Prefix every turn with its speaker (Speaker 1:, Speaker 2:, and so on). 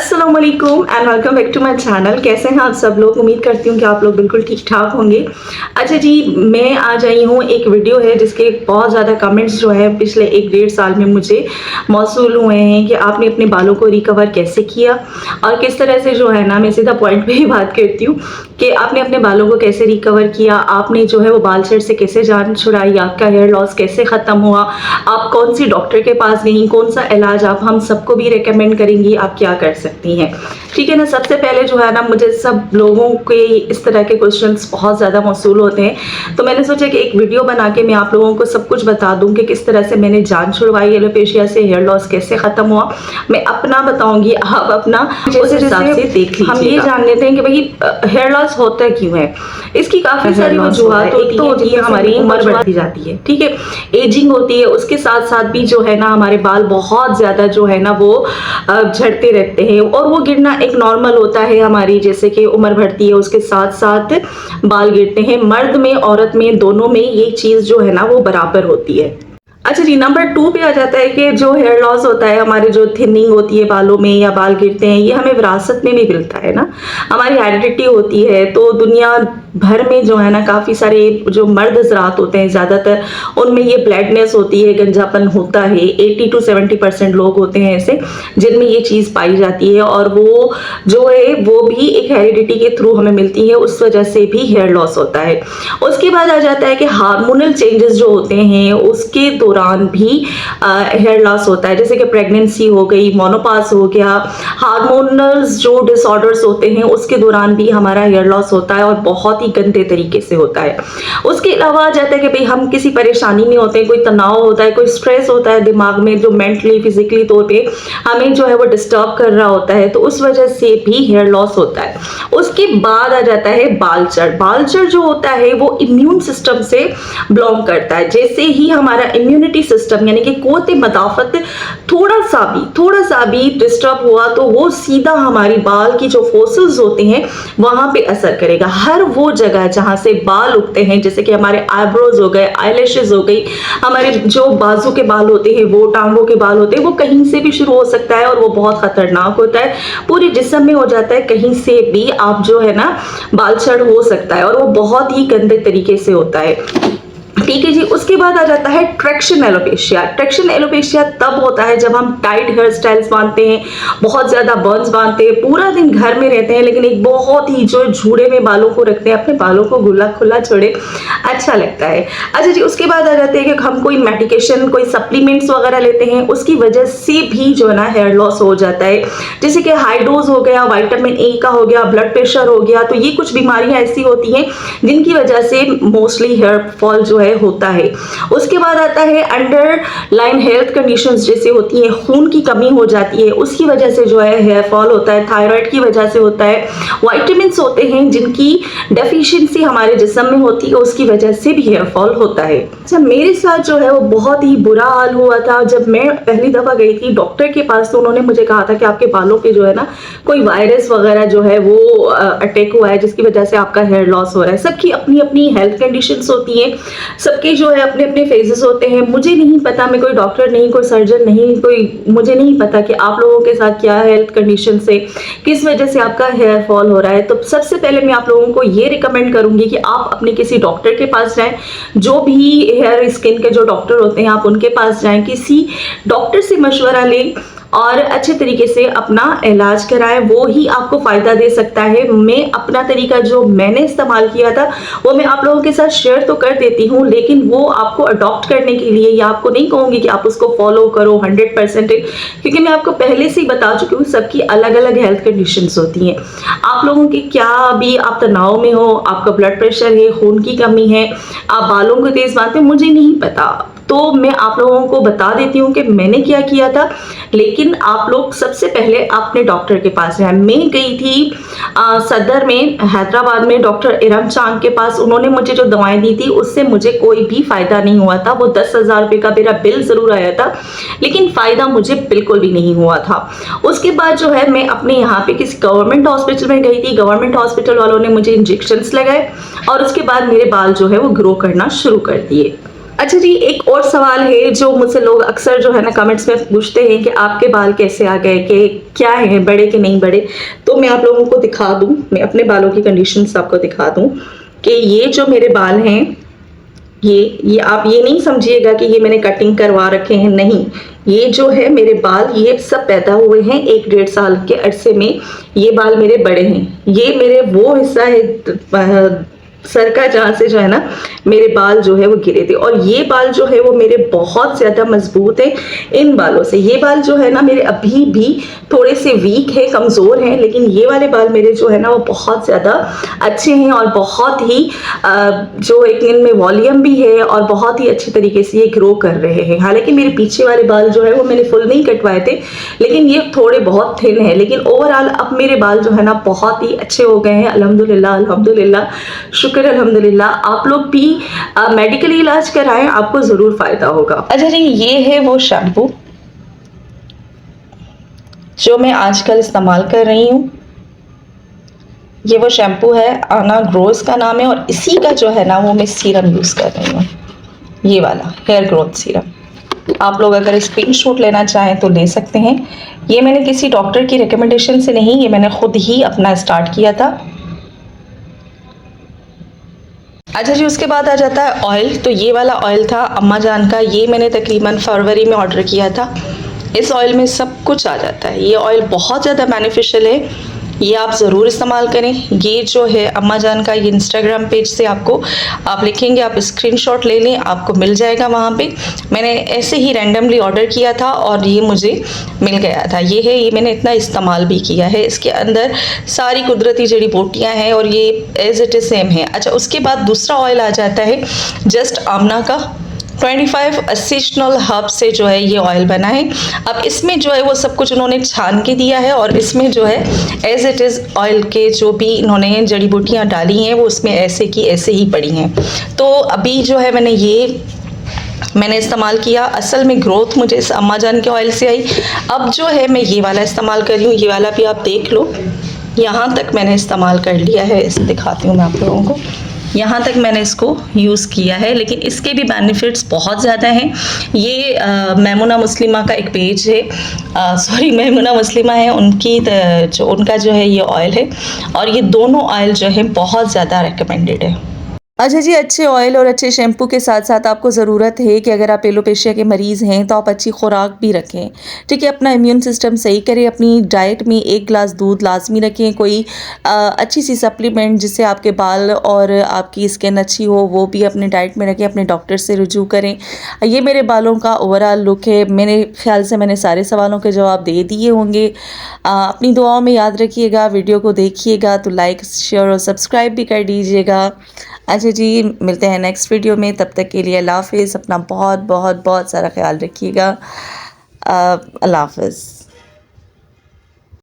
Speaker 1: अस्सलाम वालेकुम and welcome back to my channel. कैसे हैं आप सब लोग? उम्मीद करती हूँ कि आप लोग बिल्कुल ठीक ठाक होंगे। अच्छा जी, मैं आज आई हूँ, एक वीडियो है जिसके बहुत ज़्यादा कमेंट्स जो है पिछले 1-1.5 साल में मुझे मौसूल हुए हैं कि आपने अपने बालों को रिकवर कैसे किया और किस तरह से जो है ना, मैं सीधा पॉइंट पे ही बात करती हूँ कि आपने अपने बालों को कैसे रिकवर किया, आपने जो है वो बाल सेट से कैसे जान छुड़ाई, आपका हेयर लॉस कैसे ख़त्म हुआ, आप कौन सी डॉक्टर के पास गई, कौन सा इलाज आप हम सबको भी रिकमेंड करेंगी, आप क्या कर सकती हैं। ठीक है ना। सबसे पहले जो है ना, मुझे सब लोगों के इस तरह के क्वेश्चंस बहुत ज़्यादा मौसूल होते हैं, तो मैंने सोचा कि एक वीडियो बना के मैं आप लोगों को सब कुछ बता दूं कि किस तरह से मैंने जान छुड़वाई एलोपेशिया से, हेयर लॉस कैसे ख़त्म हुआ। मैं अपना बताऊंगी, आप अपना उस हिसाब से देख लीजिएगा। हम ये जान लेते हैं कि भाई हेयर लॉस होता क्यों है। इसकी काफ़ी सारी वजूहत होती है। तो हमारी उम्र बढ़ती जाती है, ठीक है, एजिंग होती है, उसके साथ साथ भी जो है ना हमारे बाल बहुत ज़्यादा जो है ना वो झड़ते रहते हैं और वो गिरना एक नॉर्मल होता है हमारी, जैसे कि उम्र बढ़ती है उसके साथ साथ बाल गिरते हैं। मर्द में औरत में दोनों में ये चीज़ जो है ना वो बराबर होती है। अच्छा जी, नंबर 2 पे आ जाता है कि जो हेयर लॉस होता है, हमारी जो थिनिंग होती है बालों में या बाल गिरते हैं, ये हमें विरासत में भी मिलता है ना, हमारी हेरिडिटी होती है। तो दुनिया भर में जो है ना काफ़ी सारे जो मर्द हज़रात होते हैं ज़्यादातर, उनमें ये ब्लैकनेस होती है, गंजापन होता है। 80 to 70% लोग होते हैं ऐसे जिनमें ये चीज़ पाई जाती है और वो जो है वो भी एक हेरिडिटी के थ्रू हमें मिलती है, उस वजह से भी हेयर लॉस होता है। उसके बाद आ जाता है कि हार्मोनल चेंजेस जो होते हैं उसके दौरान भी हेयर लॉस होता है, जैसे कि प्रेगनेंसी हो गई, मोनोपाज हो गया, हार्मोनल जो डिसऑर्डर्स होते हैं उसके दौरान भी हमारा हेयर लॉस होता है और बहुत ही गंदे तरीके से होता है। उसके अलावा आ जाता है कि भाई हम किसी परेशानी में होते हैं, कोई तनाव होता है, कोई स्ट्रेस होता है दिमाग में जो मेंटली फिजिकली तौर पे हमें जो है वो डिस्टर्ब कर रहा होता है, तो उस वजह से भी हेयर लॉस होता है। उसके बाद आ जाता है बालचर। बालचर जो होता है वो इम्यून सिस्टम से बिलोंग करता है। जैसे ही हमारा इम्यूनिटी सिस्टम यानी कि क़ुव्वत मदाफ़त थोड़ा सा भी डिस्टर्ब हुआ तो वो सीधा हमारी बाल की जो फोसल्स होते हैं वहां पे असर करेगा। हर वो जगह जहां से बाल उगते हैं, जैसे कि हमारे आईब्रोज हो गए, आईलैशेस हो गई, हमारे जो बाजू के बाल होते हैं, वो टांगों के बाल होते हैं, वो कहीं से भी शुरू हो सकता है और वो बहुत खतरनाक होता है, पूरे जिस्म में हो जाता है, कहीं से भी आप जो है ना बालचड़ हो सकता है और वो बहुत ही गंदे तरीके से होता है। ठीक है जी। उसके बाद आ जाता है ट्रैक्शन एलोपेशिया। ट्रैक्शन एलोपेशिया तब होता है जब हम टाइट हेयर स्टाइल्स बांधते हैं, बहुत ज़्यादा बर्न्स बांधते हैं, पूरा दिन घर में रहते हैं, लेकिन एक बहुत ही जो झूड़े में बालों को रखते हैं, अपने बालों को खुला खुला छोड़े, अच्छा लगता है। अच्छा जी, उसके बाद आ जाते हैं कि हम कोई मेडिकेशन, कोई सप्लीमेंट्स वगैरह लेते हैं, उसकी वजह से भी जो है ना हेयर लॉस हो जाता है, जैसे कि हाई डोज हो गया, विटामिन ए का हो गया, ब्लड प्रेशर हो गया। तो ये कुछ बीमारियां ऐसी होती हैं जिनकी वजह से मोस्टली हेयर फॉल जो है होता है। उसके बाद आता है अंडरलाइन हेल्थ कंडीशंस, जैसे होती है खून की कमी हो जाती है, उसकी वजह से जो है हेयर फॉल होता है। थायराइड की वजह से होता है। विटामिन्स होते हैं जिनकी डेफिशिएंसी हमारे जिस्म में होती है, उसकी वजह से भी हेयर फॉल होता है। अच्छा, मेरे साथ जो है वो बहुत ही बुरा हाल हुआ था जब मैं पहली दफा गई थी डॉक्टर के पास। तो उन्होंने मुझे कहा था कि आपके बालों पे जो है ना कोई वायरस वगैरह जो है वो अटैक हुआ है, जिसकी वजह से आपका हेयर लॉस हो रहा है। सबकी अपनी अपनी हेल्थ कंडीशंस होती हैं, सबके जो है अपने अपने फेजेस होते हैं। मुझे नहीं पता, मैं कोई डॉक्टर नहीं, कोई सर्जन नहीं, मुझे नहीं पता कि आप लोगों के साथ क्या हेल्थ कंडीशन से किस वजह से आपका हेयर फॉल हो रहा है। तो सबसे पहले मैं आप लोगों को ये रिकमेंड करूंगी कि आप अपने किसी डॉक्टर के पास जाएं, जो भी हेयर स्किन के जो डॉक्टर होते हैं आप उनके पास जाएं, किसी डॉक्टर से मशवरा लें और अच्छे तरीके से अपना इलाज कराएं, वो ही आपको फ़ायदा दे सकता है। मैं अपना तरीका जो मैंने इस्तेमाल किया था वो मैं आप लोगों के साथ शेयर तो कर देती हूँ, लेकिन वो आपको अडॉप्ट करने के लिए या आपको नहीं कहूँगी कि आप उसको फॉलो करो 100%, क्योंकि मैं आपको पहले से ही बता चुकी हूँ सबकी अलग अलग हेल्थ कंडीशंस होती हैं। आप लोगों की क्या भी, आप तनाव में हो, आपका ब्लड प्रेशर है, खून की कमी है, आप बालों को तेज़ बांधते, मुझे नहीं पता, तो मैं आप लोगों को बता देती हूँ कि मैंने क्या किया था। लेकिन आप लोग सबसे पहले अपने डॉक्टर के पास जाएं। मैं गई थी सदर में, हैदराबाद में, डॉक्टर इरम चांद के पास। उन्होंने मुझे जो दवाएं दी थी उससे मुझे कोई भी फ़ायदा नहीं हुआ था। वो 10,000 रुपये का मेरा बिल ज़रूर आया था, लेकिन फ़ायदा मुझे बिल्कुल भी नहीं हुआ था। उसके बाद जो है मैं अपने यहाँ पे किसी गवर्नमेंट हॉस्पिटल में गई थी। गवर्नमेंट हॉस्पिटल वालों ने मुझे इंजेक्शंस लगाए और उसके बाद मेरे बाल जो है वो ग्रो करना शुरू कर दिए। अच्छा जी, एक और सवाल है जो मुझसे लोग अक्सर जो है ना कमेंट्स में पूछते हैं कि आपके बाल कैसे आ गए, कि क्या है, बड़े कि नहीं बड़े। तो मैं आप लोगों को दिखा दूं, मैं अपने बालों की कंडीशंस आपको दिखा दूं कि ये जो मेरे बाल हैं, ये आप ये नहीं समझिएगा कि ये मैंने कटिंग करवा रखे हैं, नहीं। ये जो है मेरे बाल, ये सब पैदा हुए हैं 1-1.5 साल के अरसे में। ये बाल मेरे बड़े हैं, ये मेरे वो हिस्सा है सर का जहाँ से जो है ना मेरे बाल जो है वो गिरे थे, और ये बाल जो है वो मेरे बहुत ज्यादा मजबूत है इन बालों से। ये बाल जो है ना मेरे अभी भी थोड़े से वीक है, कमजोर हैं, लेकिन ये वाले बाल मेरे जो है ना वो बहुत ज्यादा अच्छे हैं और बहुत ही जो एक इनमें वॉल्यूम भी है और बहुत ही अच्छी तरीके से ये ग्रो कर रहे हैं। हालांकि मेरे पीछे वाले बाल जो है वो मैंने फुल नहीं कटवाए थे, लेकिन ये थोड़े बहुत थिन है, लेकिन ओवरऑल अब मेरे बाल जो है ना बहुत ही अच्छे हो गए हैं, अल्हम्दुलिल्लाह अल्हम्दुलिल्लाह, शुक्र अल्हम्दुलिल्लाह। आप लोग भी मेडिकली इलाज कराएं, आपको जरूर फायदा होगा। अच्छा जी, ये है वो शैम्पू जो मैं आजकल इस्तेमाल कर रही हूँ। ये वो शैम्पू है, आना ग्रोस का नाम है, और इसी का जो है ना वो मैं सीरम यूज़ कर रही हूँ, ये वाला हेयर ग्रोथ सीरम। आप लोग अगर स्क्रीनशॉट लेना चाहें तो ले सकते हैं। ये मैंने किसी डॉक्टर की रिकमेंडेशन से नहीं, ये मैंने खुद ही अपना स्टार्ट किया था। अच्छा जी, उसके बाद आ जाता है ऑयल। तो ये वाला ऑयल था अम्मा जान का, ये मैंने तकरीबन फरवरी में ऑर्डर किया था। इस ऑयल में सब कुछ आ जाता है, ये ऑयल बहुत ज़्यादा बेनिफिशियल है, ये आप ज़रूर इस्तेमाल करें। ये जो है अम्मा जान का, ये इंस्टाग्राम पेज से आपको आप लिखेंगे, आप स्क्रीनशॉट ले लें, आपको मिल जाएगा वहाँ पे। मैंने ऐसे ही रैंडमली ऑर्डर किया था और ये मुझे मिल गया था। ये है, ये मैंने इतना इस्तेमाल भी किया है। इसके अंदर सारी कुदरती जड़ी बूटियाँ हैं और ये एज इट इज़ सेम है। अच्छा, उसके बाद दूसरा ऑयल आ जाता है जस्ट आमना का, 25 असिशनल हर्ब से जो है ये ऑयल बना है। अब इसमें जो है वो सब कुछ उन्होंने छान के दिया है, और इसमें जो है एज इट इज़ ऑयल के जो भी इन्होंने जड़ी बूटियाँ डाली हैं वो उसमें ऐसे की ऐसे ही पड़ी हैं। तो अभी जो है मैंने इस्तेमाल किया, असल में ग्रोथ मुझे इस अम्मा जान के ऑयल से आई। अब जो है मैं ये वाला इस्तेमाल कर रही हूँ, ये वाला भी आप देख लो, यहाँ तक मैंने इस्तेमाल कर लिया है। इसे दिखाती हूँ मैं आप लोगों को, यहाँ तक मैंने इसको यूज़ किया है, लेकिन इसके भी बेनिफिट्स बहुत ज़्यादा हैं। ये मैमुना मुस्लिमा का एक पेज है, सॉरी मैमुना मुस्लिमा है, उनका जो है ये ऑयल है, और ये दोनों ऑयल जो है बहुत ज़्यादा रिकमेंडेड है। अच्छा जी, अच्छे ऑयल और अच्छे शैम्पू के साथ साथ आपको ज़रूरत है कि अगर आप एलोपेशिया के मरीज़ हैं तो आप अच्छी खुराक भी रखें, ठीक है। अपना इम्यून सिस्टम सही करें, अपनी डाइट में 1 गिलास दूध लाजमी रखें, कोई अच्छी सी सप्लीमेंट जिससे आपके बाल और आपकी स्किन अच्छी हो वो भी अपने डाइट में रखें, अपने डॉक्टर से रुजू करें। ये मेरे बालों का ओवरऑल लुक है। मेरे ख्याल से मैंने सारे सवालों के जवाब दे दिए होंगे। अपनी दुआओं में याद रखिएगा, वीडियो को देखिएगा तो लाइक शेयर और सब्सक्राइब भी कर दीजिएगा। अच्छा जी, मिलते हैं नेक्स्ट वीडियो में, तब तक के लिए अल्लाह हाफ़िज़। अपना बहुत बहुत बहुत सारा ख्याल रखिएगा। अल्लाह हाफ़िज़।